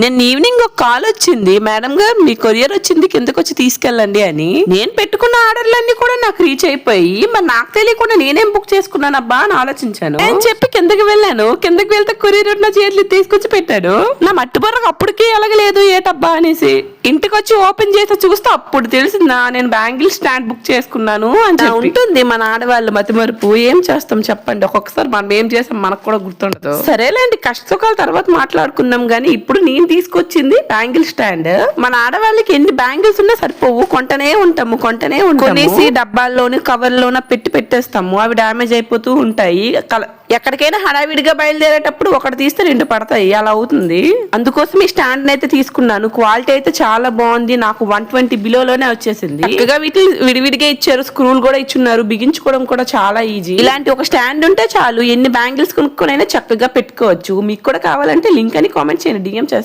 నేను ఈవినింగ్ ఒక కాల్ వచ్చింది, మేడం గారు మీ కొరియర్ వచ్చింది కిందకు వచ్చి తీసుకెళ్ళండి అని. నేను పెట్టుకున్న ఆర్డర్లన్నీ కూడా నాకు రీచ్ అయిపోయి, మరి నాకు తెలియకుండా నేనేం బుక్ చేసుకున్నాను అబ్బా అని ఆలోచించాను. నేను చెప్పి కిందకి వెళ్ళాను, కిందకి వెళ్తే కొరియర్ నా చేతులు తీసుకొచ్చి పెట్టాడు. నా మట్టి బొర్రకు అప్పటికీ ఎలాగలేదు ఏటబ్బా అనేసి ఇంటికి వచ్చి ఓపెన్ చేసి చూస్తే అప్పుడు తెలిసిందా నేను బ్యాంగిల్ స్టాండ్ బుక్ చేసుకున్నాను అని ఉంటుంది. మన ఆడవాళ్ళు మతిమరుపు ఏం చేస్తాం చెప్పండి, ఒక్కొక్కసారి మనం ఏం చేస్తాం మనకు కూడా గుర్తుండదు. సరేలేండి, కష్టసుఖాల తర్వాత మాట్లాడుకుందాం గానీ ఇప్పుడు నేను తీసుకొచ్చింది బ్యాంగిల్ స్టాండ్. మన ఆడవాళ్ళకి ఎన్ని బ్యాంగిల్స్ ఉన్నా సరిపోవు, కొంటనే ఉంటాము కొనేసి డబ్బాల్లోని కవర్లోన పెట్టేస్తాము. అవి డ్యామేజ్ అయిపోతూ ఉంటాయి. ఎక్కడికైనా హడావిడిగా బయలుదేరేటప్పుడు ఒకటి తీస్తే 2 పడతాయి, అలా అవుతుంది. అందుకోసం ఈ స్టాండ్ అయితే తీసుకున్నాను. క్వాలిటీ అయితే చాలా బాగుంది, నాకు 120 బిలోలోనే వచ్చేసింది. చక్కగా వీటిని విడివిడిగా ఇచ్చారు, స్క్రూలు కూడా ఇచ్చున్నారు, బిగించుకోవడం కూడా చాలా ఈజీ. ఇలాంటి ఒక స్టాండ్ ఉంటే చాలు, ఎన్ని బ్యాంగిల్స్ కొనుక్కొని అయినా చక్కగా పెట్టుకోవచ్చు. మీకు కూడా కావాలంటే లింక్ అని కామెంట్ చేయండి, DM చేస్తాను.